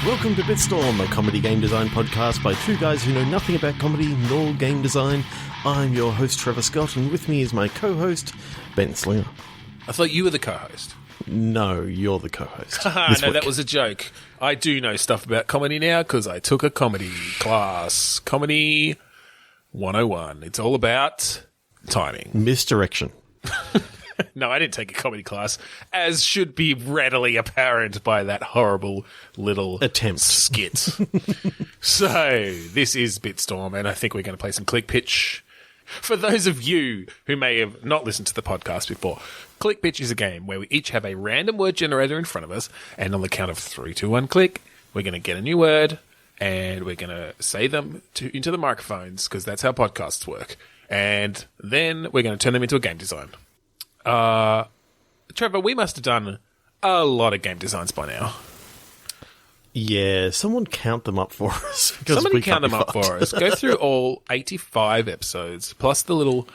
Welcome to Bitstorm, a comedy game design podcast by two guys who know nothing about comedy nor game design. I'm your host, Trevor Scott, and with me is my co-host, Ben Slinger. I thought you were the co-host. No, you're the co-host. No, that was a joke. I do know stuff about comedy now because I took a comedy class. Comedy 101. It's all about timing. Misdirection. No, I didn't take a comedy class, as should be readily apparent by that horrible little attempt skit. So, this is Bitstorm, and I think we're going to play some Click Pitch. For those of you who may have not listened to the podcast before, Click Pitch is a game where we each have a random word generator in front of us, and on the count of 3, 2, 1, click, we're going to get a new word, and we're going to say them into the microphones, because that's how podcasts work. And then we're going to turn them into a game design. Trevor, we must have done a lot of game designs by now. Yeah, someone count them up for us. Somebody count them up for us. Go through all 85 episodes, plus the little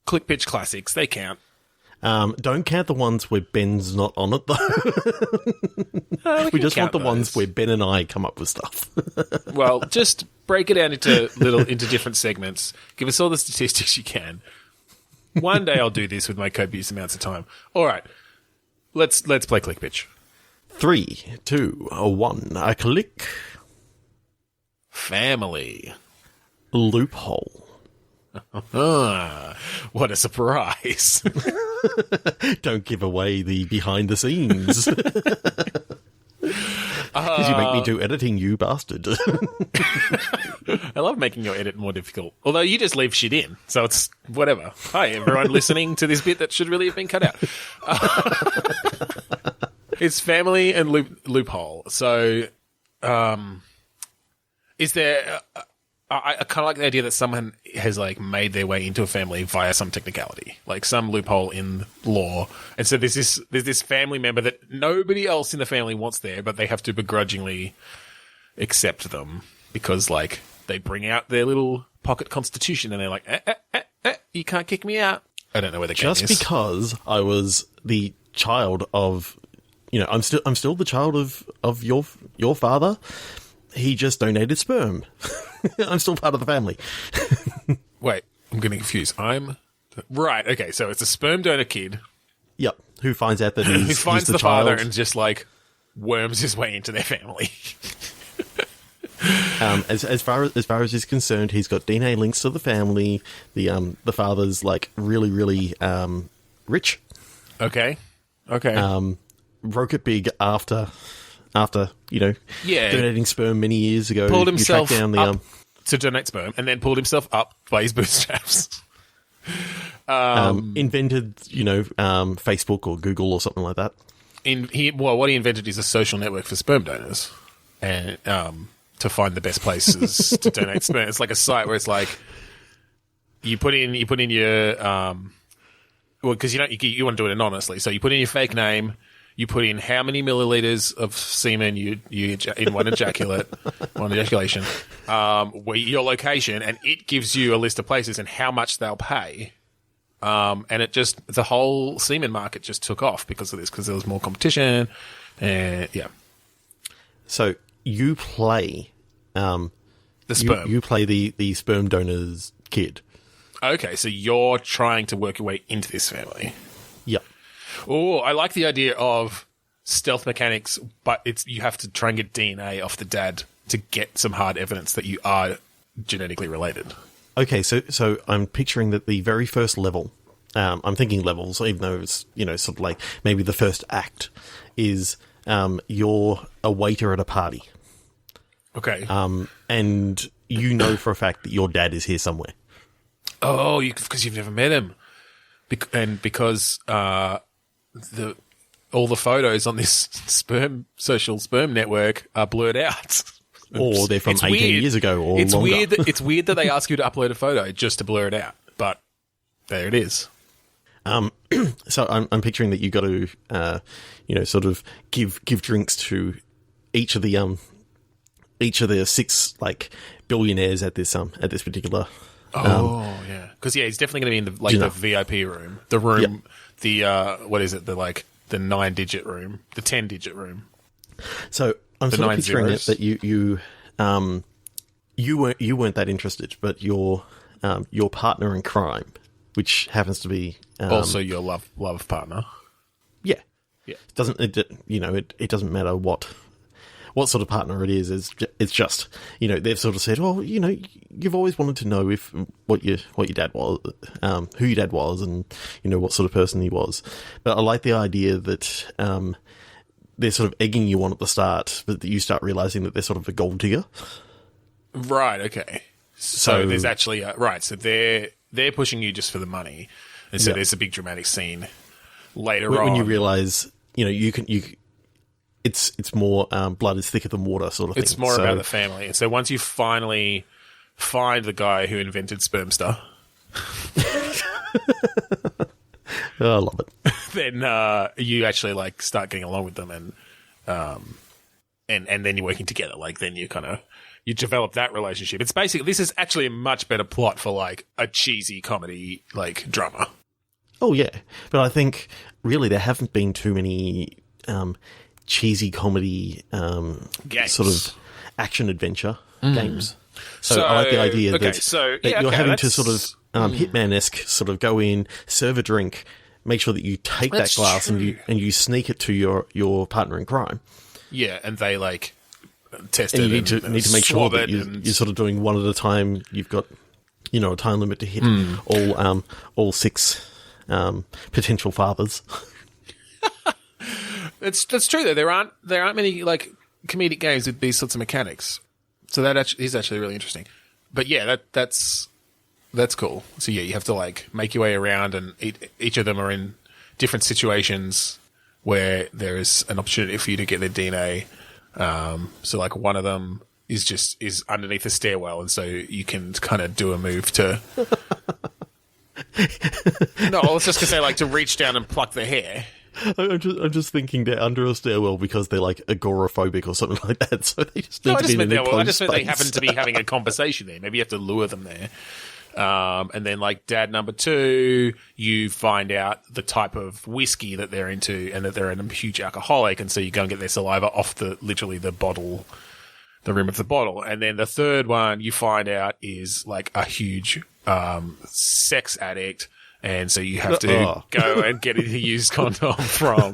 Click Pitch classics. They count. Don't count the ones where Ben's not on it, though. We just want the ones where Ben and I come up with stuff. Well, just break it down into different segments. Give us all the statistics you can. One day I'll do this with my copious amounts of time. All right, let's play Click Pitch. 3, 2, 1. A click. Family. Loophole. What a surprise. Don't give away the behind the scenes. Because you make me do editing, you bastard. I love making your edit more difficult. Although you just leave shit in, so it's whatever. Hi, everyone listening to this bit that should really have been cut out. It's family and loophole. So, is there... I kind of like the idea that someone has made their way into a family via some technicality, like some loophole in law. And so there's this family member that nobody else in the family wants there, but they have to begrudgingly accept them because they bring out their little pocket constitution and they're like, you can't kick me out. I don't know where the game is. Just because I was the child of, I'm still the child of your father. He just donated sperm. I'm still part of the family. Wait, I'm getting confused. Right, okay, so it's a sperm donor kid. Yep, who finds out that he's who finds the father child. and just worms his way into their family. As far as he's concerned, he's got DNA links to the family. The father's really, really rich. Okay. Broke it big after donating sperm many years ago. Pulled himself down the, up to donate sperm and then pulled himself up by his bootstraps. Invented, Facebook or Google or something like that. What he invented is a social network for sperm donors and to find the best places to donate sperm. It's like a site where it's you put in your because you want to do it anonymously, so you put in your fake name. You put in how many milliliters of semen you in one ejaculation, your location, and it gives you a list of places and how much they'll pay. And the whole semen market just took off because of this, because there was more competition. And yeah. So you play the sperm. You play the sperm donor's kid. Okay, so you're trying to work your way into this family. Yep. Oh, I like the idea of stealth mechanics, but you have to try and get DNA off the dad to get some hard evidence that you are genetically related. Okay, so I'm picturing that the very first level, I'm thinking levels, even though it's, sort of maybe the first act, is you're a waiter at a party. Okay. And for a fact that your dad is here somewhere. Oh, because you've never met him. Because all the photos on this social sperm network are blurred out. Or they're from 18 years ago or longer. It's weird that they ask you to upload a photo just to blur it out, but there it is. So I'm picturing that you got to, sort of give drinks to each of the 6 billionaires at this particular. Yeah, because he's definitely going to be in the VIP room, the room, yep. what is it? The 9-digit room, the 10-digit room. So I'm The sort of 9 picturing zeros. it that you weren't that interested, but your partner in crime, which happens to be Also, your love partner. yeah. Yeah. It doesn't matter what sort of partner it is. It's just, they've sort of said, oh, you've always wanted to know if what your dad was, who your dad was, and what sort of person he was. But I like the idea that they're sort of egging you on at the start, but that you start realizing that they're sort of a gold digger. Right. Okay. So there's actually right. So they're pushing you just for the money, and so there's a big dramatic scene later on When you realize, it's more blood is thicker than water sort of thing. It's more about the family. And so once you finally find the guy who invented Spermster, Oh, I love it. then you actually start getting along with them, and then you're working together. Then you develop that relationship. It's basically, this is actually a much better plot for a cheesy comedy drama. Oh yeah, but I think really there haven't been too many cheesy comedy Games. sort of action adventure games. So I like the idea that you're having to sort of Hitman-esque sort of go in, serve a drink, make sure that you take that glass and you sneak it to your partner in crime. Yeah, and they test and it. You need to make sure that you're sort of doing one at a time. You've got a time limit to hit all 6 potential fathers. That's true though. There aren't many comedic games with these sorts of mechanics. So that is actually really interesting. But yeah, that's cool. So yeah, you have to make your way around, and each of them are in different situations where there is an opportunity for you to get their DNA. So one of them is underneath a stairwell, and so you can kind of do a move to. No, I was just gonna say to reach down and pluck the hair. I'm just thinking they're under a stairwell because they're agoraphobic or something like that. So they just need to be in I just meant they happen to be having a conversation there. Maybe you have to lure them there. And then dad number 2, you find out the type of whiskey that they're into, and that they're a huge alcoholic, and so you go and get their saliva off literally the bottle, the rim of the bottle. And then the third one you find out is a huge sex addict. And so you have to go and get a used condom from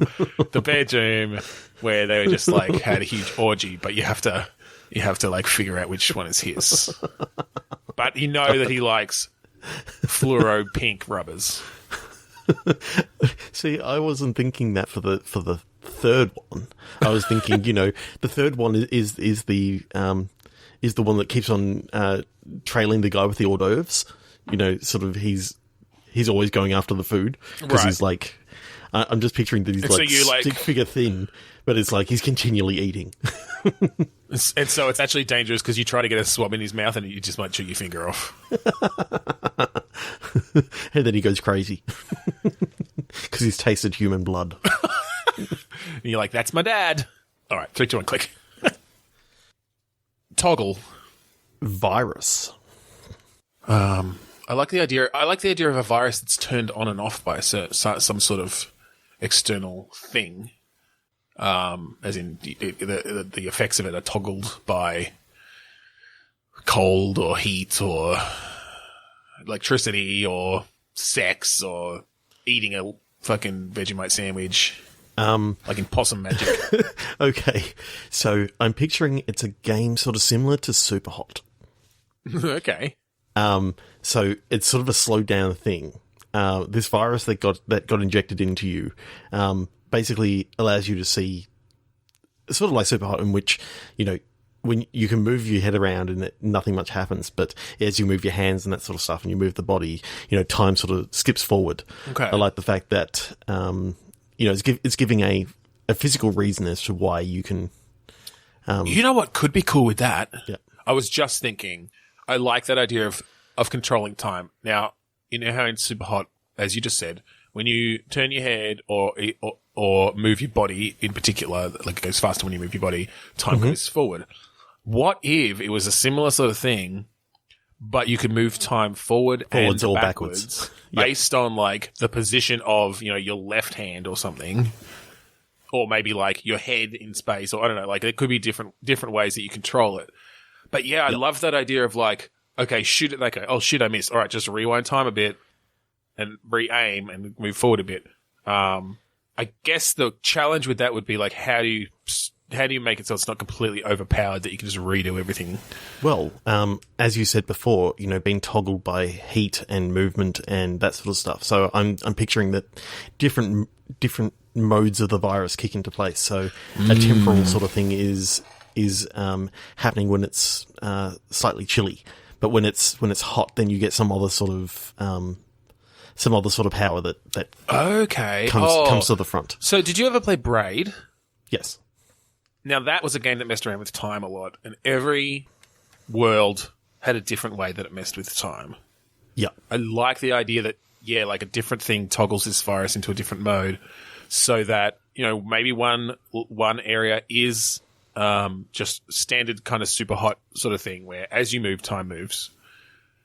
the bedroom where they were just had a huge orgy, but you have to figure out which one is his. But you know that he likes fluoro pink rubbers. See, I wasn't thinking that for the third one. I was thinking, the third one is the one that keeps on trailing the guy with the hors d'oeuvres. Sort of he's always going after the food because he's I'm just picturing that he's stick figure thin, but it's he's continually eating. And so it's actually dangerous because you try to get a swab in his mouth and you just might chew your finger off. And then he goes crazy because he's tasted human blood. And you're like, that's my dad. All right, 3, 2, 1, click. Toggle. Virus. I like the idea. I like the idea of a virus that's turned on and off by some sort of external thing, as in the effects of it are toggled by cold or heat or electricity or sex or eating a fucking Vegemite sandwich, like in Possum Magic. Okay, so I'm picturing it's a game sort of similar to Superhot. Okay. So it's sort of a slowed down thing. This virus that got injected into you, basically allows you to see, sort of like Superhot, in which, when you can move your head around and nothing much happens, but as you move your hands and that sort of stuff and you move the body, time sort of skips forward. Okay. I like the fact that, it's giving a physical reason as to why you can. You know what could be cool with that? Yeah. I was just thinking, I like that idea of controlling time. Now, you know how in Superhot, as you just said, when you turn your head or move your body in particular, it goes faster when you move your body, time goes forward. What if it was a similar sort of thing, but you could move time forwards and or backwards based on the position of, your left hand or something, or maybe like your head in space, or I don't know, like there could be different ways that you control it. But yeah, I love that idea of like, okay, shoot it. Like, oh shit, I missed. All right, just rewind time a bit and re-aim and move forward a bit. I guess the challenge with that would be like, how do you make it so it's not completely overpowered that you can just redo everything? Well, as you said before, being toggled by heat and movement and that sort of stuff. So I'm picturing that different modes of the virus kick into place. So a temporal sort of thing is happening when it's slightly chilly, but when it's hot, then you get some other sort of power that comes to the front. So did you ever play Braid? Yes. Now that was a game that messed around with time a lot, and every world had a different way that it messed with time. Yeah. I like the idea that, like a different thing toggles this virus into a different mode, so that, maybe one area is just standard kind of super hot sort of thing where as you move, time moves.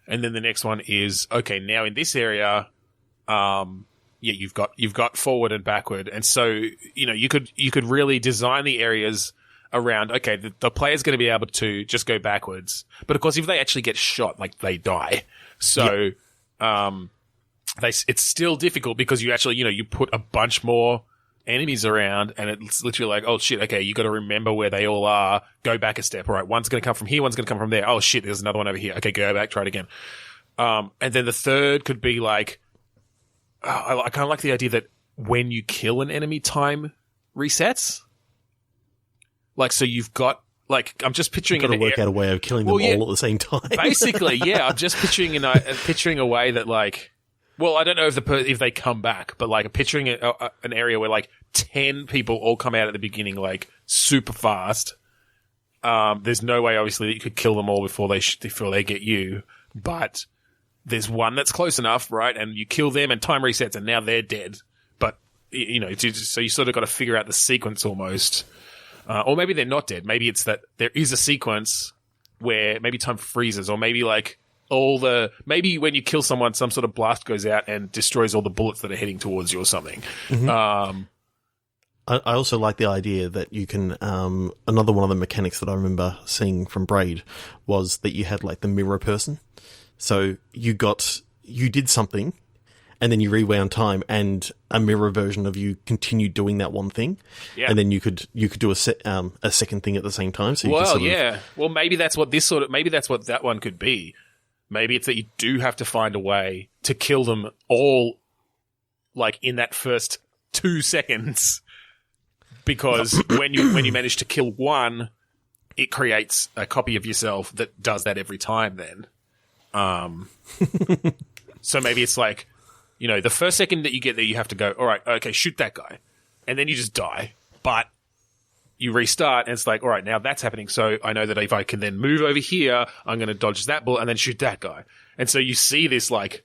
And then the next one is, okay, now in this area, you've got forward and backward. And so, you could really design the areas around, okay, the player's going to be able to just go backwards. But of course, if they actually get shot, like they die. So, it's still difficult because you actually, you put a bunch more enemies around and it's literally like, oh shit, okay, you got to remember where they all are, go back a step. All right, one's going to come from here, one's going to come from there. Oh shit, there's another one over here. Okay, go back, try it again. And then the third could be like, I kind of like the idea that when you kill an enemy, time resets. Like, so you've got, like, I'm just picturing... You've got to work out a way of killing them all at the same time. Basically, yeah. I'm just picturing a way that, like... Well, I don't know if they come back, but, like, picturing an area where, like, 10 people all come out at the beginning, like, super fast. There's no way, obviously, that you could kill them all before they get you. But there's one that's close enough, right? And you kill them and time resets and now they're dead. But, so you sort of got to figure out the sequence almost. Or maybe they're not dead. Maybe it's that there is a sequence where maybe time freezes, or maybe like maybe when you kill someone, some sort of blast goes out and destroys all the bullets that are heading towards you or something. Mm-hmm. I also like the idea that you can, another one of the mechanics that I remember seeing from Braid was that you had like the mirror person. So you did something, and then you rewound time, and a mirror version of you continued doing that one thing, and then you could do a second thing at the same time. So well, maybe that's what that one could be. Maybe it's that you do have to find a way to kill them all, like in that first 2 seconds, because when you manage to kill one, it creates a copy of yourself that does that every time. Then, so maybe it's like, the first second that you get there, you have to go, all right, okay, shoot that guy. And then you just die. But you restart, and it's like, all right, now that's happening. So I know that if I can then move over here, I'm going to dodge that bullet and then shoot that guy. And so you see this, like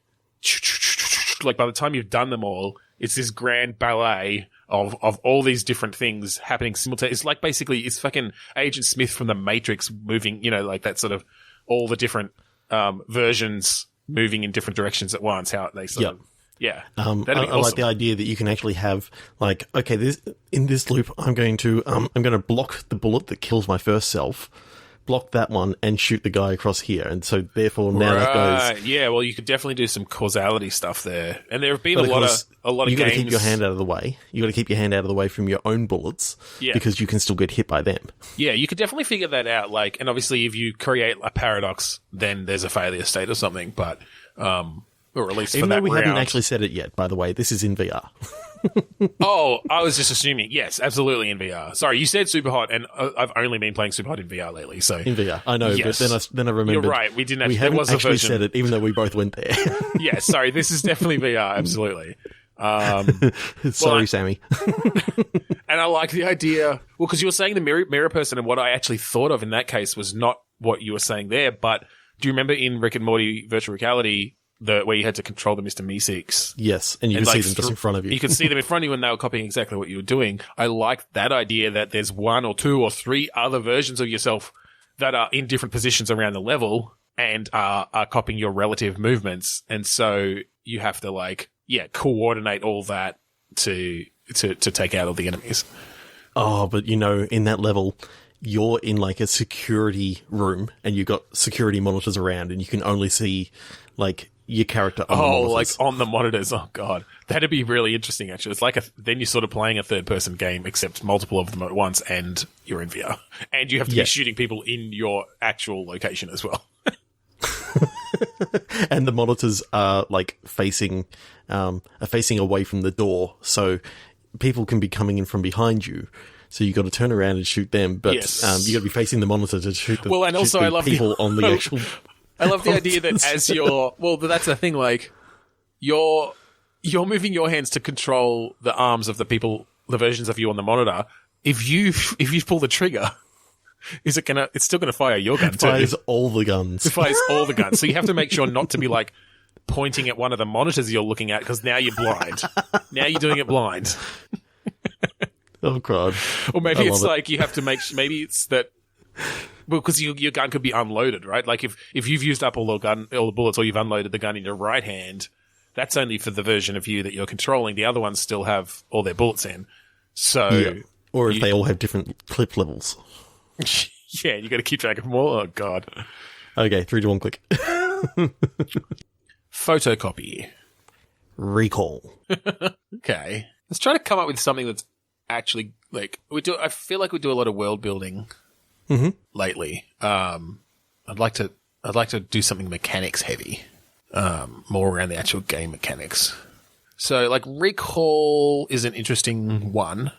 by the time you've done them all, it's this grand ballet of all these different things happening simultaneously. It's like basically, it's fucking Agent Smith from the Matrix moving, like that sort of all the different versions moving in different directions at once, how they sort of... Yeah, I like the idea that you can actually have, like, okay, in this loop, I'm going to block the bullet that kills my first self, block that one, and shoot the guy across here, and so therefore now that goes. Yeah, well, you could definitely do some causality stuff there, and there have been a lot of you games. Got to keep your hand out of the way. You got to keep your hand out of the way from your own bullets, because you can still get hit by them. Yeah, you could definitely figure that out. Like, and obviously, if you create a paradox, then there's a failure state or something, but. Or at least even for that though we round. haven't actually said it yet, by the way, this is in VR. Oh, I was just assuming. Yes, absolutely in VR. Sorry, you said Superhot, and I've only been playing Superhot in VR lately. So in VR, I know, yes. But then I remembered. You're right. We didn't. We haven't actually said it, even though we both went there. Yeah, sorry. This is definitely VR. Absolutely. Sorry, Sammy. And I like the idea. Well, because you were saying the mirror person, and what I actually thought of in that case was not what you were saying there. But do you remember in Rick and Morty Virtual Reality? Where you had to control the Mr. Meeseeks. Yes, and you could see them just in front of you. You could see them in front of you and they were copying exactly what you were doing. I like that idea that there's 1 or 2 or 3 other versions of yourself that are in different positions around the level and are copying your relative movements. And so you have to coordinate all that to take out all the enemies. Oh, but in that level, you're in like a security room and you've got security monitors around and you can only see like your character on the monitors. Like on the monitors. Oh, God. That'd be really interesting, actually. It's like then you're sort of playing a third-person game, except multiple of them at once, and you're in VR. And you have to be shooting people in your actual location as well. And the monitors are like facing away from the door, so people can be coming in from behind you. So you got to turn around and shoot them, but you got to be facing the monitor to shoot the, and also I love people on the actual. I love the idea that as you're that's the thing. Like you're moving your hands to control the arms of the versions of you on the monitor. If you pull the trigger, it's still gonna fire your gun too. It fires all the guns. It fires all the guns. So you have to make sure not to be like pointing at one of the monitors you're looking at, because now you're blind. Now you're doing it blind. Oh, God. Or maybe it's like you have to maybe it's that, because your gun could be unloaded, right? Like if you've used up all the bullets, or you've unloaded the gun in your right hand, that's only for the version of you that you're controlling. The other ones still have all their bullets in. So, or if they all have different clip levels. Yeah, you got to keep track of them all. Oh, God. Okay, 3, 2, 1, click. Photocopy. Recall. Okay. Let's try to come up with something that's actually like I feel like we do a lot of world building lately. I'd like to do something mechanics heavy, more around the actual game mechanics. So like Recall is an interesting one.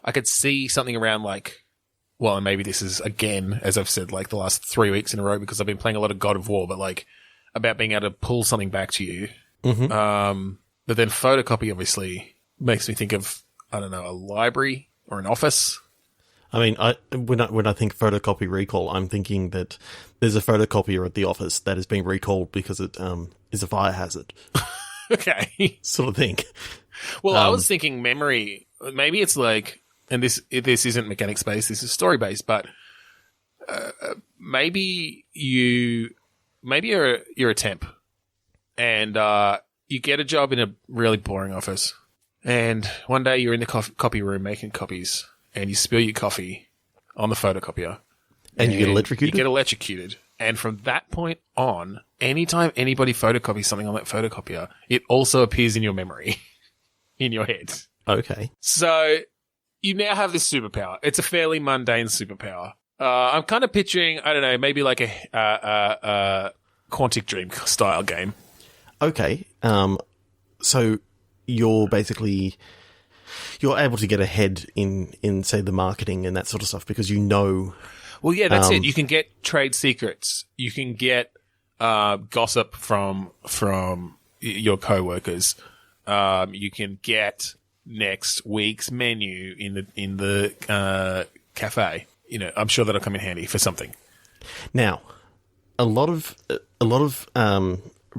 I could see something around like, well, and maybe this is again, as I've said, like the last 3 weeks in a row, because I've been playing a lot of God of War, but like about being able to pull something back to you. But then photocopy obviously makes me think of, I don't know, a library or an office. I mean, when I think photocopy recall, I'm thinking that there's a photocopier at the office that is being recalled because it is a fire hazard. Okay. Sort of thing. Well, I was thinking memory. Maybe it's like, and this isn't mechanics based, this is story based, but maybe you're a temp, and you get a job in a really boring office, and one day you're in the copy room making copies, and you spill your coffee on the photocopier, and you get electrocuted. You get electrocuted, and from that point on, anytime anybody photocopies something on that photocopier, it also appears in your memory, in your head. Okay. So you now have this superpower. It's a fairly mundane superpower. I'm kind of picturing, I don't know, maybe like a Quantic Dream style game. Okay. So you're able to get ahead in say the marketing and that sort of stuff because you know. Well, yeah, that's it. You can get trade secrets. You can get gossip from your coworkers. You can get next week's menu in the cafe. You know, I'm sure that'll come in handy for something. Now, a lot of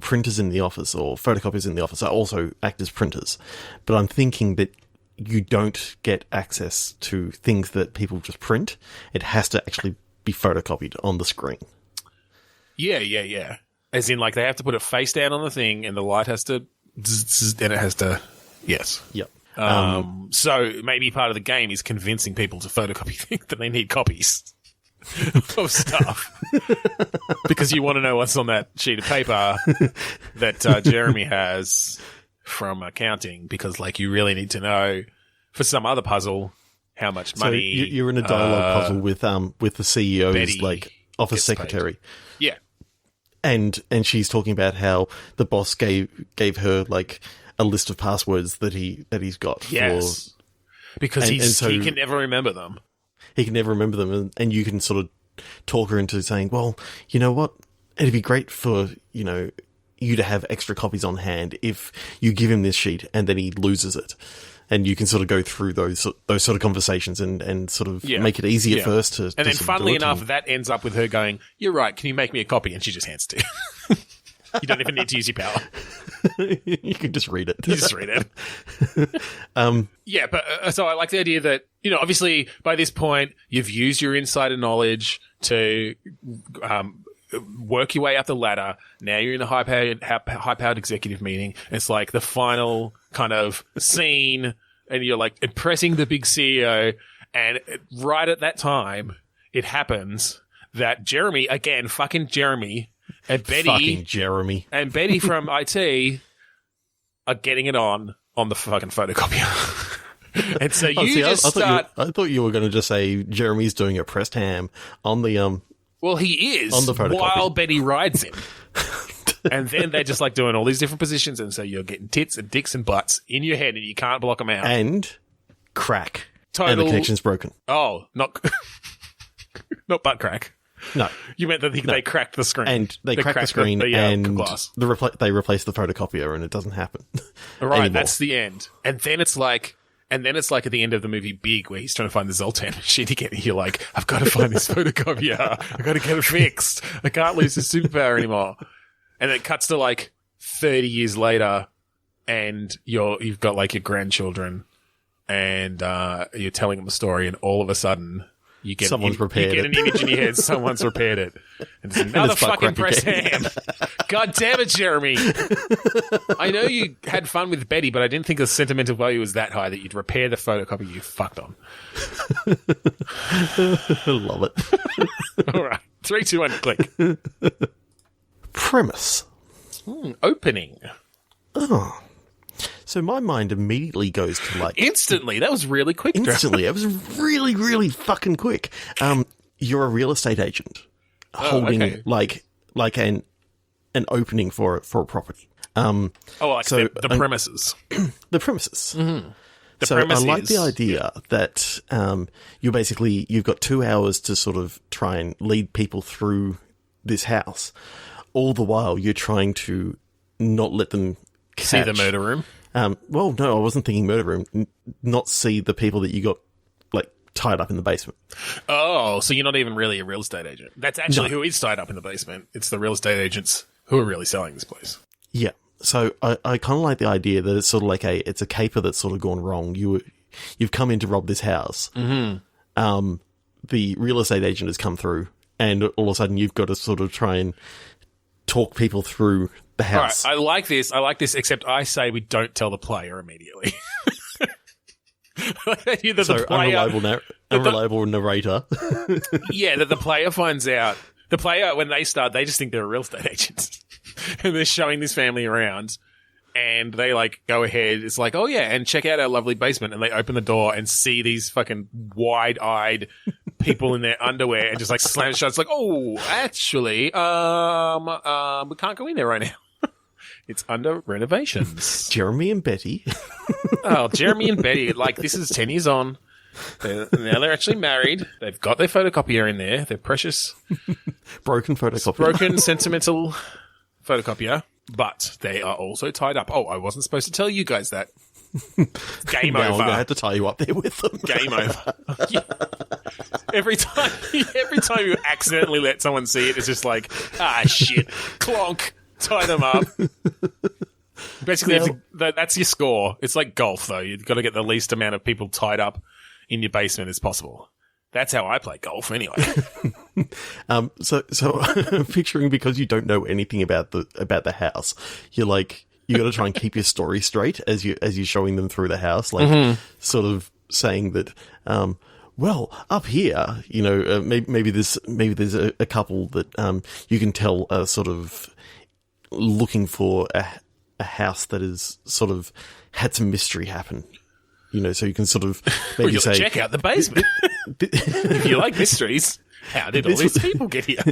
printers in the office or photocopiers in the office are also act as printers, but I'm thinking that you don't get access to things that people just print. It has to actually be photocopied on the screen. Yeah. As in, like, they have to put it face down on the thing, and the light has to, and it has to, yes. Yep. So maybe part of the game is convincing people to photocopy things that they need copies of stuff. Because you want to know what's on that sheet of paper that Jeremy has from accounting, because like you really need to know for some other puzzle how much money. So you're in a dialogue puzzle with the CEO's Betty like office secretary. Paid. Yeah. And she's talking about how the boss gave her like a list of passwords that he's got. Yes. Because he can never remember them. He can never remember them, and you can sort of talk her into saying, well, you know what? It'd be great for, you to have extra copies on hand if you give him this sheet and then he loses it. And you can sort of go through those sort of conversations and sort of make it easy at first to. And then, funnily enough, that ends up with her going, "You're right. Can you make me a copy?" And she just hands it to you. You don't even need to use your power. You can just read it. You just read it. Yeah, but so I like the idea that obviously by this point you've used your insider knowledge to work your way up the ladder. Now you're in a high-powered executive meeting. It's like the final kind of scene, and you're like impressing the big CEO, And right at that time, it happens that Jeremy, again, fucking Jeremy, and Betty... Fucking Jeremy. And Betty from IT are getting it on the fucking photocopier. And so I thought you were going to just say Jeremy's doing a pressed ham on the... Well, he is, on the photocopy. while Betty rides him. And then they're just like doing all these different positions, and so you're getting tits and dicks and butts in your head, and you can't block them out. And crack. Total. And the connection's broken. Oh, not butt crack. No. You meant that they cracked the screen. And they cracked the screen and glass. They replaced the photocopier, and it doesn't happen. Right, anymore. That's the end. And then it's like at the end of the movie Big, where he's trying to find the Zoltan machine again. You're like, I've got to find this photocopier. I've got to get it fixed. I can't lose this superpower anymore. And it cuts to like 30 years later, and you've got like your grandchildren, and you're telling them a story, and all of a sudden you get an image in your head. Someone's repaired it. And it's another fucking press ham. God damn it, Jeremy. I know you had fun with Betty, but I didn't think the sentimental value was that high that you'd repair the photocopy you fucked on. Love it. All right. 3, 2, 1, click. Premise. Opening. Oh. So my mind immediately goes to like... Instantly. That was really quick. Instantly. It was really, really fucking quick. You're a real estate agent holding like an opening for a property. The premises. The premises. Mm-hmm. I like the idea that you've got 2 hours to sort of try and lead people through this house. All the while, you're trying to not let them see the murder room. Well, no, I wasn't thinking murder room. Not see the people that you got like tied up in the basement. Oh, so you're not even really a real estate agent. That's actually who is tied up in the basement. It's the real estate agents who are really selling this place. Yeah. So I kind of like the idea that it's sort of like it's a caper that's sort of gone wrong. You've come in to rob this house. Mm-hmm. The real estate agent has come through, and all of a sudden you've got to sort of try and talk people through the house. All right, I like this, except I say we don't tell the player immediately. Unreliable narrator. Yeah, that the player finds out. The player, when they start, they just think they're a real estate agent. And they're showing this family around. And they, like, go ahead. It's like, oh, yeah, and check out our lovely basement. And they open the door and see these fucking wide-eyed people in their underwear and just, like, slam it shut. It's like, oh, actually, we can't go in there right now. It's under renovations. Jeremy and Betty. Oh, Jeremy and Betty. Like, this is 10 years on. Now they're actually married. They've got their photocopier in there. Their precious... Broken photocopier. Broken, sentimental photocopier. But they are also tied up. Oh, I wasn't supposed to tell you guys that. Game over. I'm going to have to tie you up there with them. Game over. Yeah. Every time you accidentally let someone see it, it's just like, shit. Clonk. Tie them up. Basically, that's your score. It's like golf, though. You've got to get the least amount of people tied up in your basement as possible. That's how I play golf, anyway. So picturing, because you don't know anything about the house, you got to try and keep your story straight as you're showing them through the house, like sort of saying that, well, up here, maybe there's a couple that you can tell are sort of looking for a house that is sort of had some mystery happen. So you can sort of maybe say, check out the basement. If you like mysteries, how did all these people get here?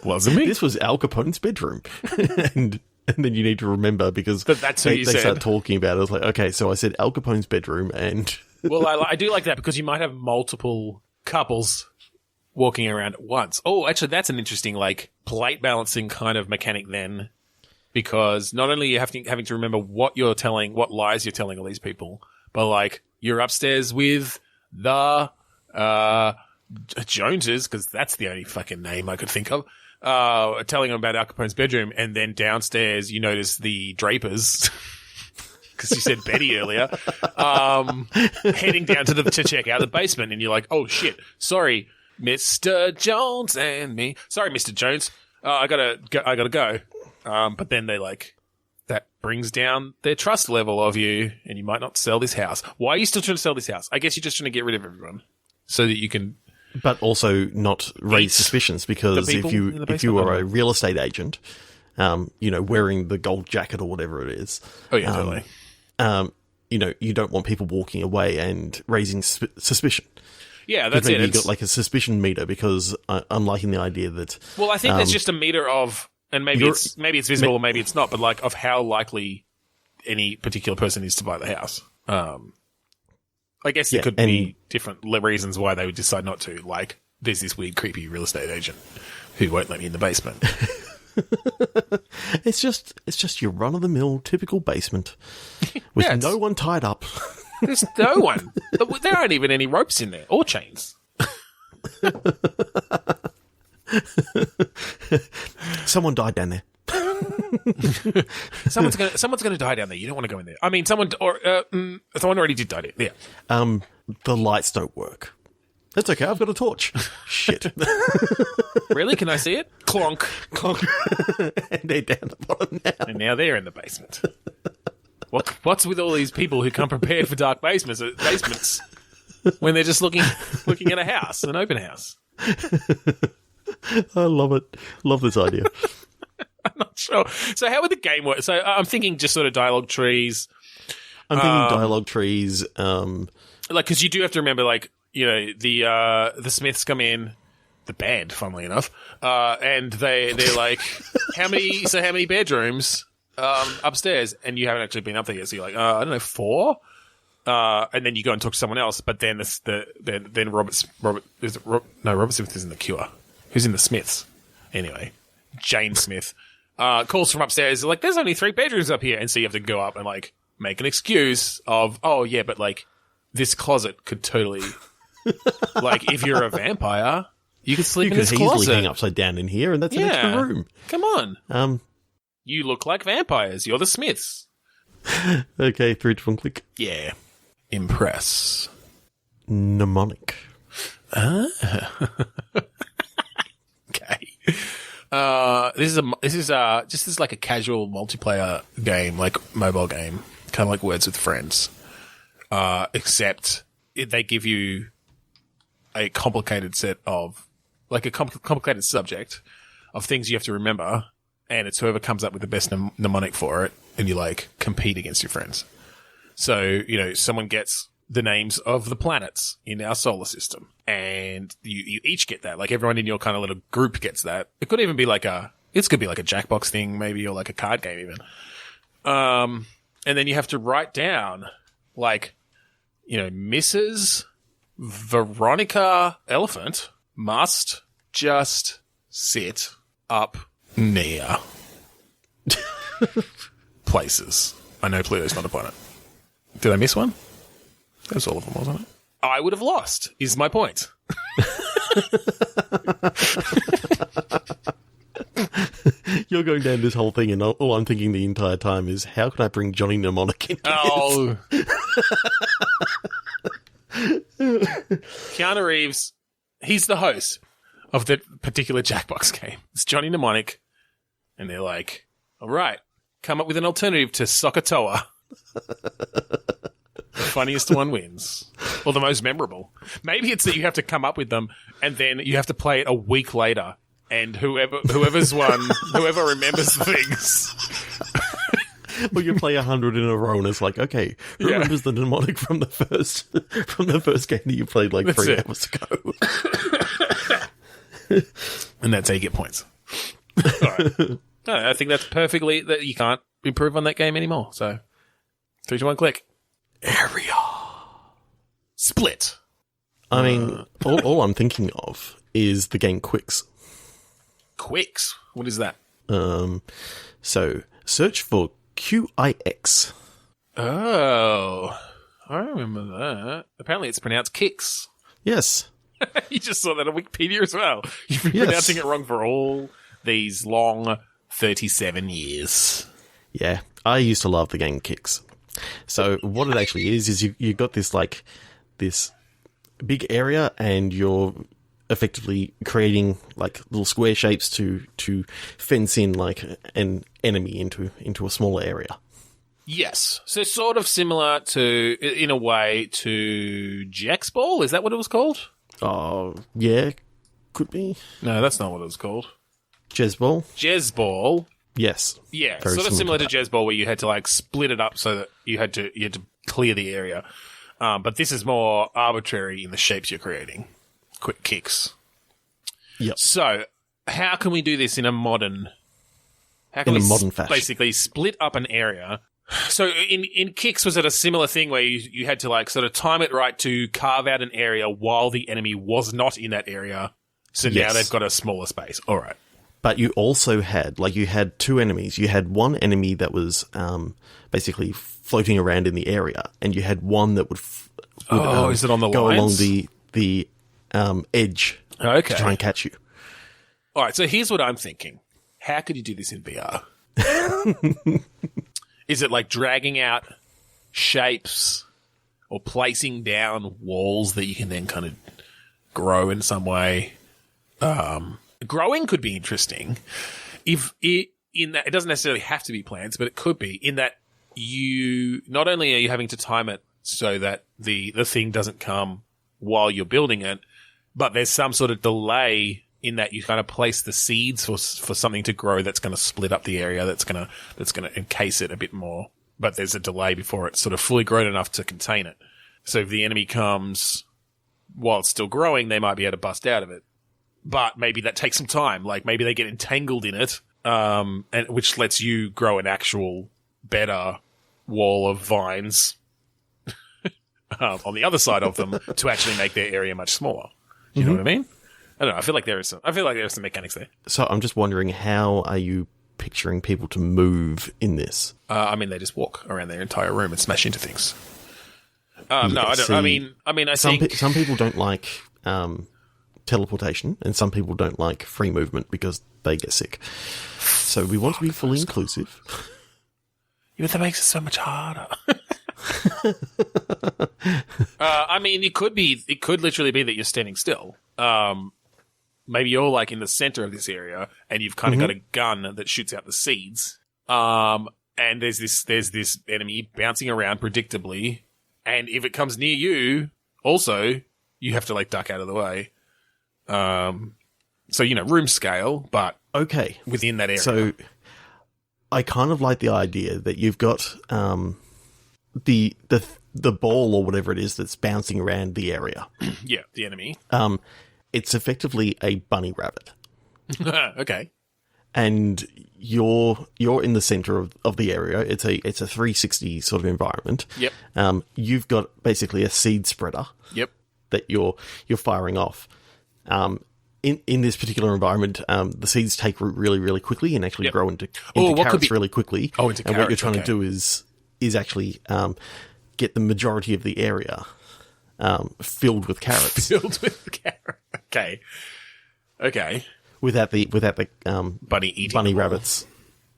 Wasn't me. This was Al Capone's bedroom. and then you need to remember, because that's who you said. They start talking about it. It's like, okay, so I said Al Capone's bedroom, and... Well, I do like that, because you might have multiple couples walking around at once. Oh, actually, that's an interesting, like, plate balancing kind of mechanic then, because not only are you having to remember what lies you're telling all these people, but, like, you're upstairs with the Joneses, because that's the only fucking name I could think of, telling them about Al Capone's bedroom, and then downstairs you notice the Drapers, because you said Betty earlier, heading down to check out the basement, and you're like, oh shit, sorry, Mr. Jones and me. Sorry, Mr. Jones. I gotta go. But then they like, that brings down their trust level of you, and you might not sell this house. Why are you still trying to sell this house? I guess you're just trying to get rid of everyone so that you can... But also not raise suspicions, because if you are a real estate agent, wearing the gold jacket or whatever it is... Oh, yeah, totally. You don't want people walking away and raising suspicion. Yeah, that's maybe it. You've got like a suspicion meter, because I'm liking the idea that... Well, I think there's just a meter of... And maybe it's visible or maybe it's not, but like of how likely any particular person is to buy the house. I guess there could be different reasons why they would decide not to. Like, there's this weird, creepy real estate agent who won't let me in the basement. It's just your run-of-the-mill typical basement with no one tied up. There's no one. There aren't even any ropes in there or chains. Someone died down there. Someone's gonna die down there. You don't want to go in there. I mean, someone already did die there. Yeah. The lights don't work. That's okay. I've got a torch. Shit. Really? Can I see it? Clonk. Clonk. And they're down the bottom now. And now they're in the basement. What's with all these people who come prepared for dark basements when they're just looking at a house, an open house? I love it. Love this idea. I'm not sure. So how would the game work? So I'm thinking just sort of dialogue trees. I'm thinking dialogue trees. Because you do have to remember, like, the Smiths come in, the band, funnily enough, and they're like, how many bedrooms upstairs? And you haven't actually been up there yet, so you're like, I don't know, 4. And then you go and talk to someone else, but then Robert Smith is in the Cure. Who's in the Smiths? Anyway, Jane Smith calls from upstairs, like, there's only 3 bedrooms up here. And so you have to go up and, like, make an excuse of, oh, yeah, but, like, this closet could totally... like, if you're a vampire, you could sleep in this closet. You could easily hang upside down in here, and that's an extra room. Come on. You look like vampires. You're the Smiths. Okay, 3 to 1 click. Yeah. Impress. Mnemonic. Okay. This is just like a casual multiplayer game, like mobile game, kind of like Words with Friends, except they give you a complicated set of, like, a complicated subject of things you have to remember, and it's whoever comes up with the best mnemonic for it, and you, like, compete against your friends. So, someone gets the names of the planets in our solar system, and you each get that. Like, everyone in your kind of little group gets that. It could even be like a Jackbox thing, maybe, or like a card game even. And then you have to write down, like, Mrs. Veronica Elephant must just sit up near places. I know Pluto's not a planet. Did I miss one? That was all of them, wasn't it? I would have lost, is my point. You're going down this whole thing, and all I'm thinking the entire time is, how can I bring Johnny Mnemonic into this? Keanu Reeves, he's the host of the particular Jackbox game. It's Johnny Mnemonic, and they're like, all right, come up with an alternative to Sokotoa. The funniest one wins. Or the most memorable. Maybe it's that you have to come up with them, and then you have to play it a week later, and whoever's won, whoever remembers things. Well, you play 100 in a row, and it's like, okay, who remembers the mnemonic from the first game that you played like 3 hours ago? And that's how you get points. All right. No, I think that's perfectly, that you can't improve on that game anymore. So 3 to 1 click. Area. Split. I mean, all I'm thinking of is the game Quicks. Quicks? What is that? So search for QIX. Oh, I remember that. Apparently it's pronounced kicks. Yes. You just saw that on Wikipedia as well. You've been pronouncing it wrong for all these long 37 years. Yeah, I used to love the game Kicks. So what it actually is you've got this, like, this big area, and you're effectively creating like little square shapes to fence in like an enemy into a smaller area. Yes. So sort of similar to, in a way, to Jack's Ball? Is that what it was called? Oh, yeah, could be. No, that's not what it was called. Jezball? Jezball. Yes. Yeah, Very sort of similar to that. Jezball, where you had to like split it up so that you had to clear the area. But this is more arbitrary in the shapes you're creating. Quick kicks. Yep. So, how can we do this in a modern... modern fashion. Basically split up an area. So in kicks, was it a similar thing where you had to like sort of time it right to carve out an area while the enemy was not in that area? So now they've got a smaller space. All right. But you also had, like, you had two enemies. You had one enemy that was basically floating around in the area, and you had one that would is it on the go lines? along the edge Okay. to try and catch you. All right, so here's what I'm thinking. How could you do this in VR? Is it like dragging out shapes or placing down walls that you can then kind of grow in some way? Growing could be interesting. In that it doesn't necessarily have to be plants, but it could be in that you not only are you having to time it so that the thing doesn't come while you're building it, but there's some sort of delay in that you kind of place the seeds for something to grow that's going to split up the area, that's going to encase it a bit more. But there's a delay before it's sort of fully grown enough to contain it. So if the enemy comes while it's still growing, they might be able to bust out of it. But maybe that takes some time. Like maybe they get entangled in it, and which lets you grow an actual better wall of vines on the other side of them to actually make their area much smaller. Do you know what I mean? I don't know. I feel like there are some mechanics there. So I'm just wondering, how are you picturing people to move in this? I mean, they just walk around their entire room and smash into things. No, I don't. See, I mean, I think some people don't like teleportation, and some people don't like free movement because they get sick. So we want to be fully inclusive. Yeah, but that makes it so much harder. I mean, it could literally be that you're standing still. Maybe you're like in the center of this area and you've kind of got a gun that shoots out the seeds. And there's this enemy bouncing around predictably. And if it comes near you, also, you have to like duck out of the way. So, room scale, but okay, within that area. So I kind of like the idea that you've got, the ball or whatever it is that's bouncing around the area. Yeah, the enemy. It's effectively a bunny rabbit. Okay. And you're in the center of the area. It's a 360 sort of environment. Yep. You've got basically a seed spreader. Yep. That you're firing off. In this particular environment, the seeds take root really, really quickly and actually grow into carrots really quickly. Oh, into carrots. And what you're trying to do is actually get the majority of the area filled with carrots. Filled with carrots. Okay. Without the bunny rabbits,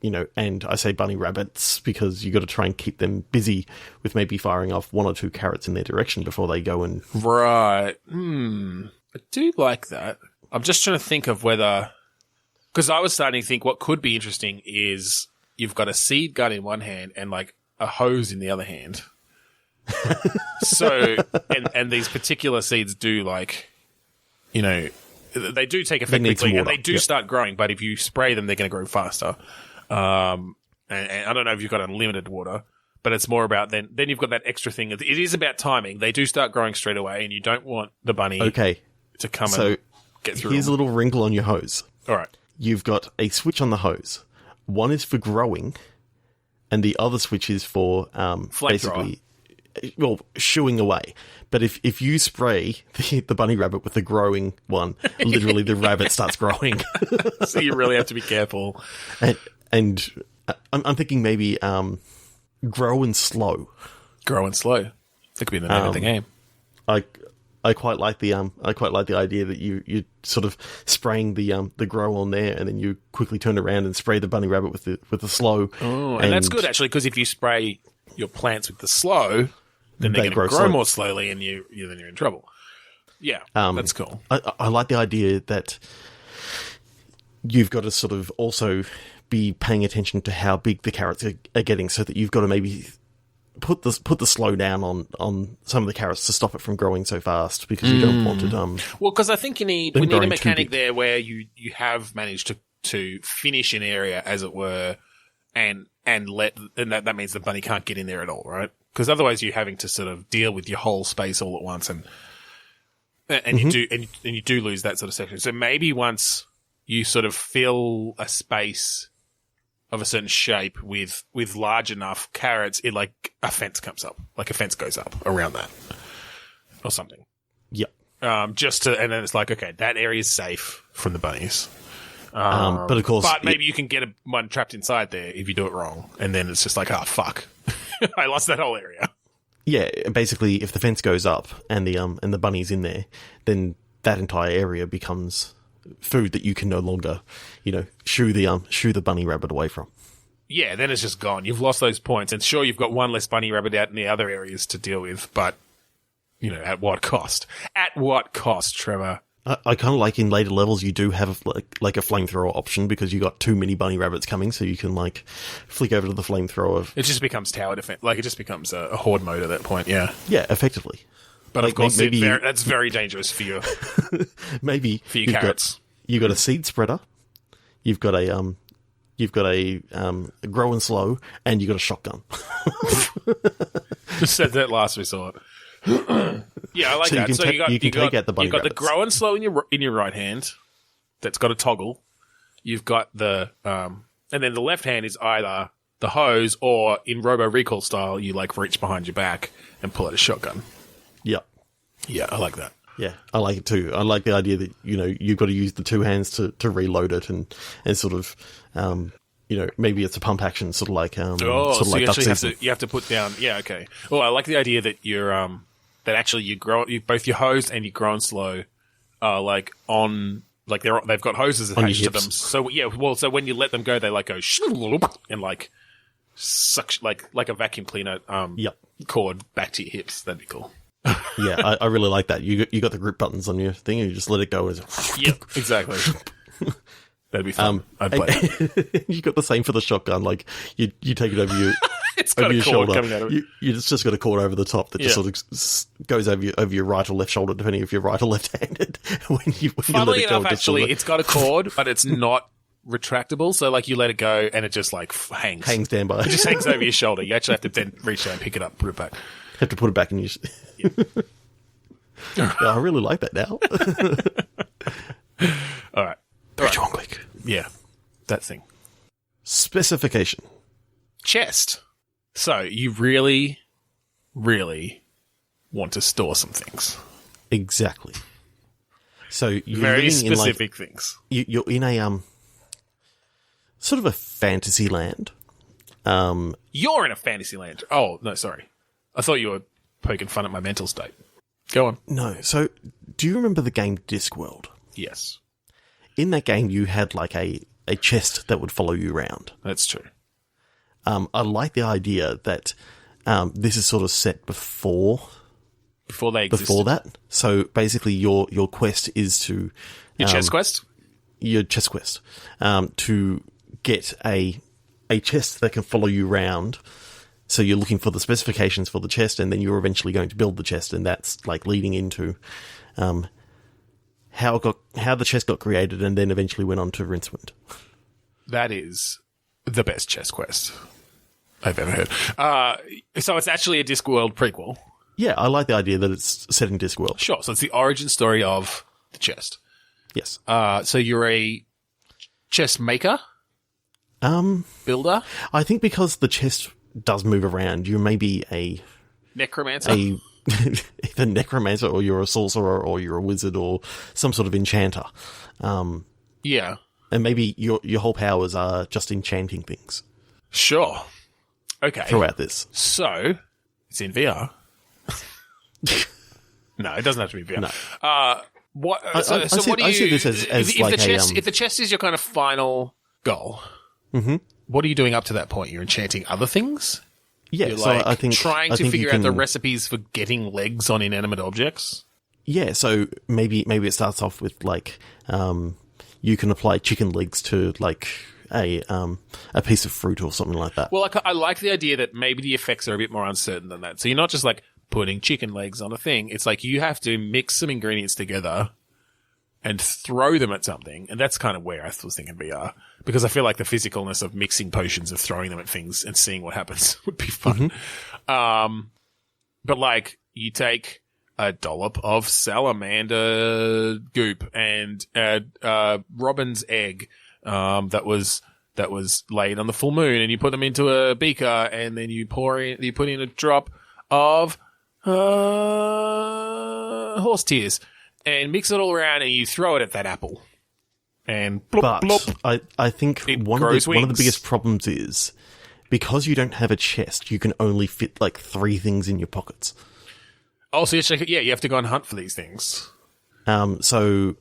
and I say bunny rabbits because you got to try and keep them busy with maybe firing off one or two carrots in their direction before they go and... Right. I do like that. I'm just trying to think of whether... Because I was starting to think what could be interesting is you've got a seed gun in one hand and like a hose in the other hand. So, and these particular seeds do like, they do take effect quickly and they do start growing, but if you spray them, they're going to grow faster. And I don't know if you've got unlimited water, but it's more about then you've got that extra thing. It is about timing. They do start growing straight away and you don't want the bunny to come and get through. Here's a little wrinkle on your hose. All right. You've got a switch on the hose. One is for growing and the other switch is for basically... Well, shooing away. But if you spray the bunny rabbit with the growing one, literally the rabbit starts growing. So you really have to be careful. And I'm thinking maybe grow and slow. Grow and slow. That could be the name of the game. I quite like the idea that you sort of spraying the grow on there, and then you quickly turn around and spray the bunny rabbit with the slow. Oh, and that's good actually, because if you spray your plants with the slow, then they're going to grow more slowly, and then you're in trouble. Yeah, that's cool. I like the idea that you've got to sort of also be paying attention to how big the carrots are getting, so that you've got to maybe put the slow down on some of the carrots to stop it from growing so fast, because you don't want it. Well, because I think we need a mechanic there where you have managed to finish an area, as it were, and that means the bunny can't get in there at all, right? Because otherwise you're having to sort of deal with your whole space all at once, and you do lose that sort of section. So maybe once you sort of fill a space of a certain shape with large enough carrots, it like a fence comes up, like a fence goes up around that or something. Yep. And then it's like, okay, that area is safe from the bunnies. But of course, maybe you can get one trapped inside there if you do it wrong, and then it's just like, oh fuck, I lost that whole area. Yeah, basically, if the fence goes up and the bunny's in there, then that entire area becomes food that you can no longer, shoo the bunny rabbit away from. Yeah, then it's just gone. You've lost those points, and sure, you've got one less bunny rabbit out in the other areas to deal with, but at what cost? At what cost, Trevor? I kind of like in later levels you do have like a flamethrower option, because you got too many bunny rabbits coming, so you can like flick over to the flamethrower. It just becomes tower defense. Like, it just becomes a horde mode at that point. Yeah. Yeah, effectively. But of course, that's very dangerous for you. Maybe for your carrots. You've got a seed spreader. You've got a grow and slow, and you've got a shotgun. Just said that last we saw it. Yeah, I like that. So you got the grow and slow in your right hand. That's got a toggle. You've got the and then the left hand is either the hose, or in Robo Recall style, you like reach behind your back and pull out a shotgun. Yep. Yeah, I like that. Yeah, I like it too. I like the idea that you've got to use the two hands to reload it, and sort of maybe it's a pump action, sort of like so like you actually have to put down. Yeah, okay. Well, I like the idea that you're that actually both your hose and your grow and slow are like on, like they've got hoses attached to them. So yeah, so when you let them go, they like go and like suck like a vacuum cleaner cord back to your hips. That'd be cool. Yeah, I really like that. You got the grip buttons on your thing, and you just let it go. Yep, exactly. That'd be fun. I'd play that. You got the same for the shotgun. Like you take it over your it's got a cord coming out of it. You just got a cord over the top that just sort of goes over your right or left shoulder, depending if you're right or left-handed. Funnily enough, actually, it's got a cord, but it's not retractable. So like you let it go, and it just like hangs down by. It just hangs over your shoulder. You actually have to then reach down, pick it up, put it back. Have to put it back and use. Yeah, I really like that now. All right. Bridge one quick. Yeah, that thing. Specification. Chest. So you really, really want to store some things. Exactly. So you're very specific things. You're in a sort of a fantasy land. You're in a fantasy land. Oh no, sorry. I thought you were poking fun at my mental state. Go on. No. So, do you remember the game Discworld? Yes. In that game, you had like a chest that would follow you around. That's true. I like the idea that this is sort of set before they existed. Before that. So basically, your quest is to your chest quest. Your chest quest to get a chest that can follow you around. So you're looking for the specifications for the chest, and then you're eventually going to build the chest, and that's like leading into how the chest got created, and then eventually went on to Rincewind. That is the best chest quest I've ever heard. So it's actually a Discworld prequel. Yeah, I like the idea that it's set in Discworld. Sure. So it's the origin story of the chest. Yes. So you're a chest maker, builder. I think because the chest does move around, you may be a necromancer, either necromancer, or you're a sorcerer, or you're a wizard, or some sort of enchanter. Yeah, and maybe your whole powers are just enchanting things. Sure. Okay. Throughout this, so it's in VR. No, it doesn't have to be VR. No. What? I see this as if the chest is your kind of final goal. Mm-hmm. What are you doing up to that point? You're enchanting other things? Yeah, You're so I think trying to figure out the recipes for getting legs on inanimate objects? Yeah, so maybe it starts off with like you can apply chicken legs to like a piece of fruit or something like that. Well, I like the idea that maybe the effects are a bit more uncertain than that. So you're not just like putting chicken legs on a thing. It's like you have to mix some ingredients together and throw them at something. And that's kind of where I was thinking VR. Because I feel like the physicalness of mixing potions, of throwing them at things and seeing what happens would be fun. But like you take a dollop of salamander goop and robin's egg that was laid on the full moon, and you put them into a beaker, and then you put in a drop of horse tears and mix it all around, and you throw it at that apple. And blop, but blop, I think one of the biggest problems is because you don't have a chest, you can only fit like 3 things in your pockets. Oh, so you have to go and hunt for these things. So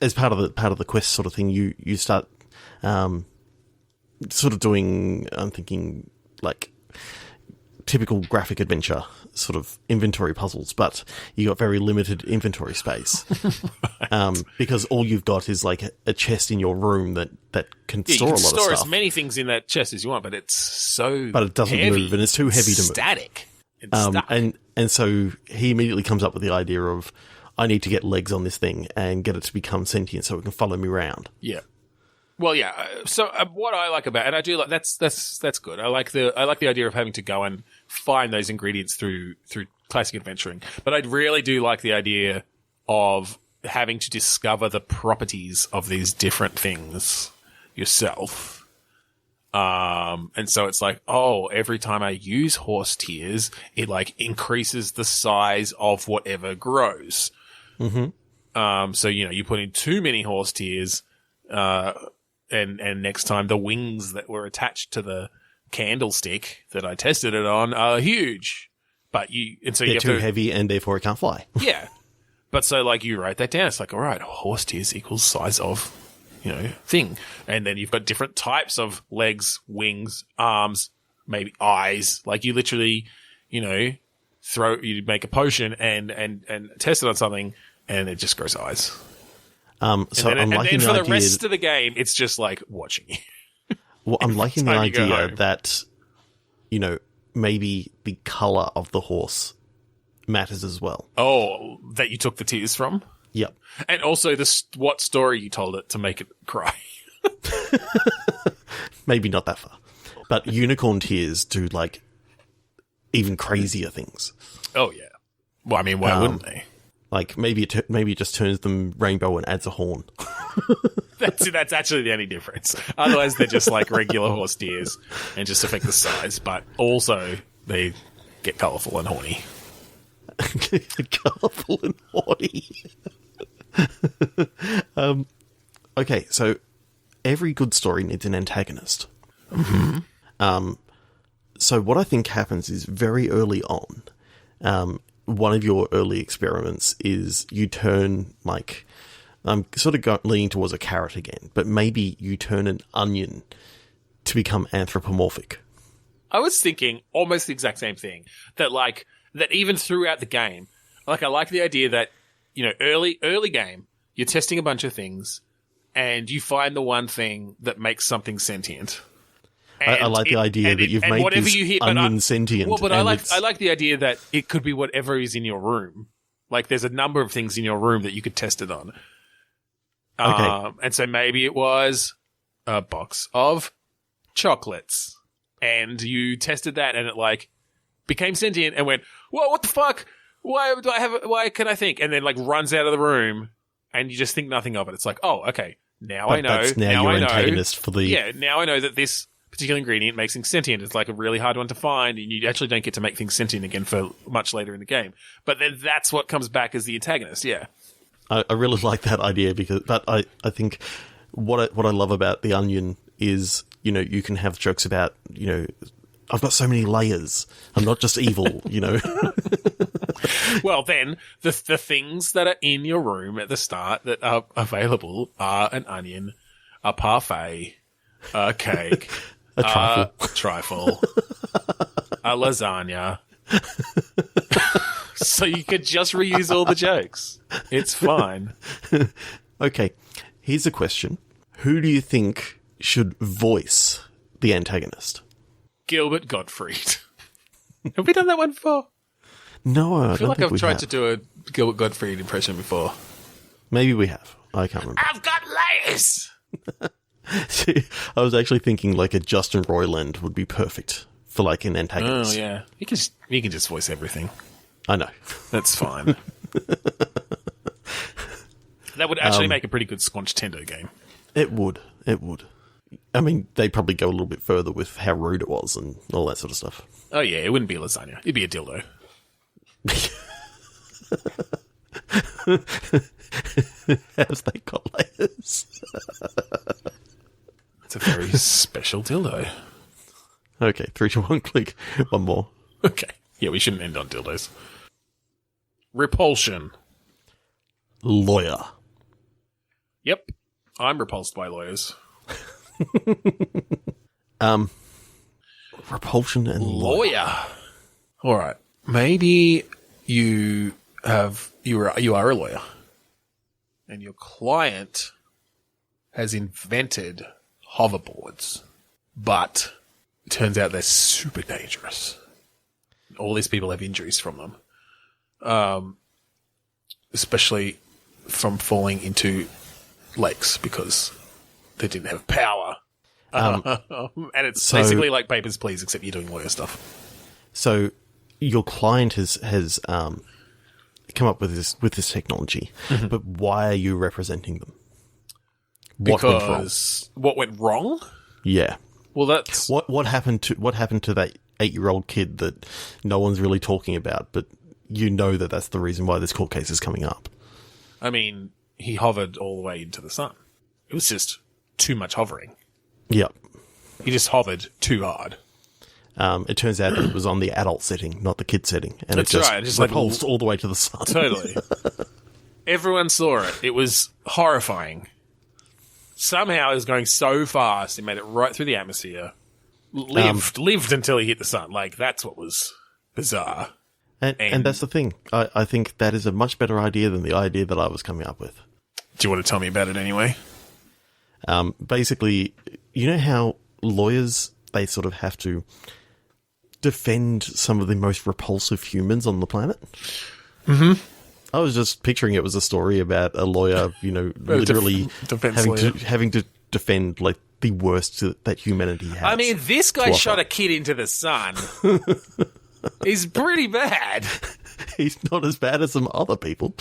as part of the quest sort of thing, you start sort of doing, I'm thinking like typical graphic adventure sort of inventory puzzles, but you got very limited inventory space. Right. Because all you've got is like a chest in your room that can store a lot of stuff. You can store as many things in that chest as you want, but it's but it doesn't move, and it's too heavy to move. Static. And so he immediately comes up with the idea of, I need to get legs on this thing and get it to become sentient so it can follow me around. Yeah. Well, yeah. So what I like about, and I do like that's good. I like the idea of having to go and find those ingredients through classic adventuring. But I really do like the idea of having to discover the properties of these different things yourself. And so it's like, oh, every time I use horse tears, it like increases the size of whatever grows. Mm-hmm. So, you put in too many horse tears, and next time the wings that were attached to the candlestick that I tested it on are huge. But they're too heavy and therefore it can't fly. Yeah. But so like you write that down, it's like, all right, horse tears equals size of, thing. And then you've got different types of legs, wings, arms, maybe eyes. Like you literally, you make a potion and test it on something and it just grows eyes. So I'm liking the idea. For the rest of the game, it's just like watching you. Well, I'm liking the idea that, maybe the color of the horse matters as well. Oh, that you took the tears from? Yep. And also what story you told it to make it cry. Maybe not that far. But unicorn tears do, like, even crazier things. Oh, yeah. Well, I mean, why wouldn't they? Like, maybe it just turns them rainbow and adds a horn. That's actually the only difference. Otherwise, they're just like regular horse tears and just affect the size. But also, they get colourful and horny. Colourful and horny. Okay, so every good story needs an antagonist. Mm-hmm. So what I think happens is very early on, one of your early experiments is you turn, like, I'm sort of leaning towards a carrot again, but maybe you turn an onion to become anthropomorphic. I was thinking almost the exact same thing. That even throughout the game, like, I like the idea that, early game, you're testing a bunch of things, and you find the one thing that makes something sentient. I like the idea that you've made this onion sentient. Well, but I like the idea that it could be whatever is in your room. Like, there's a number of things in your room that you could test it on. Okay. And so maybe it was a box of chocolates, and you tested that, and it like became sentient and went, "Whoa, what the fuck? Why can I think?" And then like runs out of the room, and you just think nothing of it. It's like, oh, okay, now I know. That's now your antagonist for the... Yeah, now I know that this particular ingredient makes things sentient. It's like a really hard one to find, and you actually don't get to make things sentient again for much later in the game. But then that's what comes back as the antagonist, yeah. I really like that idea but I think what I love about the onion is, you can have jokes about, I've got so many layers. I'm not just evil, Well, then the things that are in your room at the start that are available are an onion, a parfait, a cake, a trifle, a lasagna, So you could just reuse all the jokes. It's fine. Okay, here's a question. Who do you think should voice the antagonist? Gilbert Gottfried. Have we done that one before? No, I feel don't like think I've tried to do a Gilbert Gottfried impression before. Maybe we have. I can't remember. I've got layers! See, I was actually thinking like a Justin Roiland would be perfect for like an antagonist. Oh, yeah. You can just voice everything. I know. That's fine. That would actually make a pretty good Squanch Tendo game. It would. It would. I mean, they'd probably go a little bit further with how rude it was and all that sort of stuff. Oh, yeah. It wouldn't be lasagna. It'd be a dildo. How's they got layers? It's a very special dildo. Okay, 3, 2, 1, click. One more. Okay. Yeah, we shouldn't end on dildos. Repulsion. Lawyer. Yep. I'm repulsed by lawyers. Repulsion and lawyer. All right. Maybe you are a lawyer, and your client has invented hoverboards, but it turns out they're super dangerous. All these people have injuries from them, especially from falling into lakes because they didn't have power. And it's basically like Papers, Please, except you're doing lawyer stuff. So your client has come up with this technology, but why are you representing them? What went wrong? Yeah. Well, that's what happened to that 8-year-old kid that no one's really talking about, but you know that's the reason why this court case is coming up. I mean, he hovered all the way into the sun. It was just too much hovering. Yep. He just hovered too hard. It turns out it was on the adult setting, not the kid setting, and That's it just right, just repulsed all the way to the sun. Totally. Everyone saw it. It was horrifying. Somehow it was going so fast, it made it right through the atmosphere. Lived until he hit the sun. Like, that's what was bizarre. And that's the thing. I think that is a much better idea than the idea that I was coming up with. Do you want to tell me about it anyway? Basically, you know how lawyers, they sort of have to defend some of the most repulsive humans on the planet? Mm-hmm. I was just picturing it was a story about a lawyer, literally having to defend like the worst that humanity has. I mean, this guy shot a kid into the sun. He's pretty bad. He's not as bad as some other people.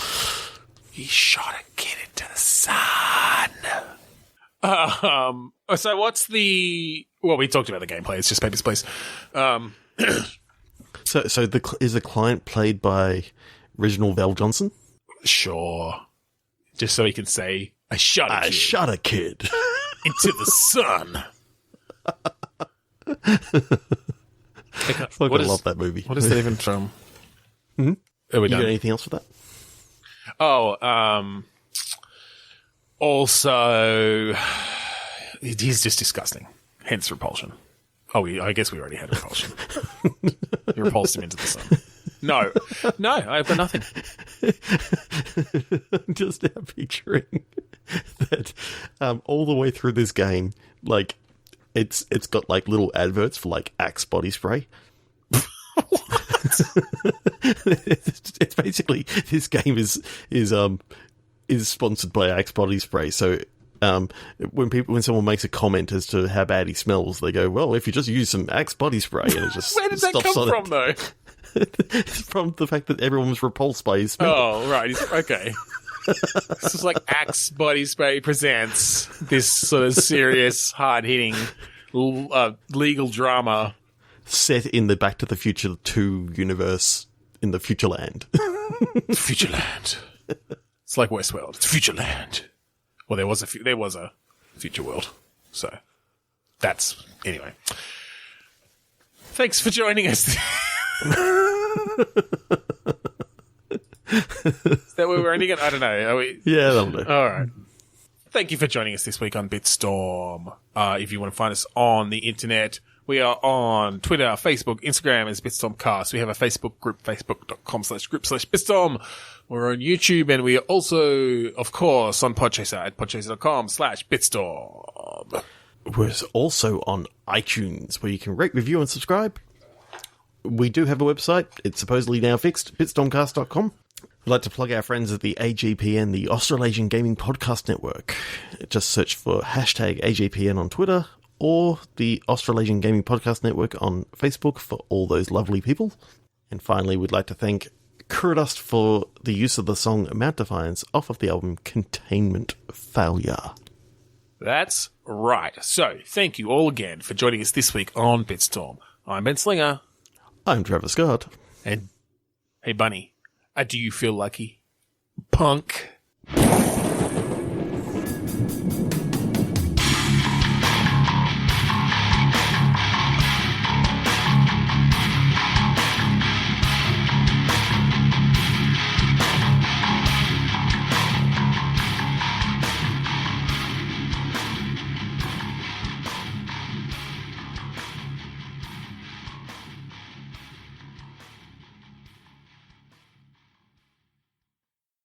He shot a kid into the sun. So what's the... Well, we talked about the gameplay. It's just Papers, Please. So is the client played by Reginald Val Johnson? Sure. Just so he can say, I shot a kid. Into the sun. I love that movie. What is that even from? Mm-hmm. Are we you done? got anything else for that? Oh, also, he's just disgusting. Hence repulsion. Oh, I guess we already had repulsion. You repulsed him into the sun. No, I've got nothing. I'm just now picturing that all the way through this game, like it's got like little adverts for like Axe body spray. It's basically, this game is sponsored by Axe body spray. So when someone makes a comment as to how bad he smells, they go, "Well, if you just use some Axe body spray," and it just where did that come from, though? It's from the fact that everyone was repulsed by his smell. Oh, right. Okay. This is like Axe Body Spray presents this sort of serious, hard-hitting legal drama. Set in the Back to the Future 2 universe in the Futureland. Futureland. It's like Westworld. It's Futureland. Well, there was a future world. So, that's... Anyway. Thanks for joining us. Is that where we're ending it? I don't know. Are we? Yeah, that'll do. All right. Thank you for joining us this week on Bitstorm. If you want to find us on the internet, We are on Twitter, Facebook, Instagram as Bitstormcast. We have a Facebook group, facebook.com/group/Bitstorm. We're on YouTube, and we are also, of course, on Podchaser at podchaser.com/Bitstorm. We're also on iTunes, where you can rate, review, and subscribe. We do have a website. It's supposedly now fixed, bitstormcast.com. We'd like to plug our friends at the AGPN, the Australasian Gaming Podcast Network. Just search for hashtag AGPN on Twitter or the Australasian Gaming Podcast Network on Facebook for all those lovely people. And finally, we'd like to thank Kuradust for the use of the song Mount Defiance off of the album Containment Failure. That's right. So, thank you all again for joining us this week on Bitstorm. I'm Ben Slinger. I'm Trevor Scott. And, hey, Bunny, do you feel lucky? Punk.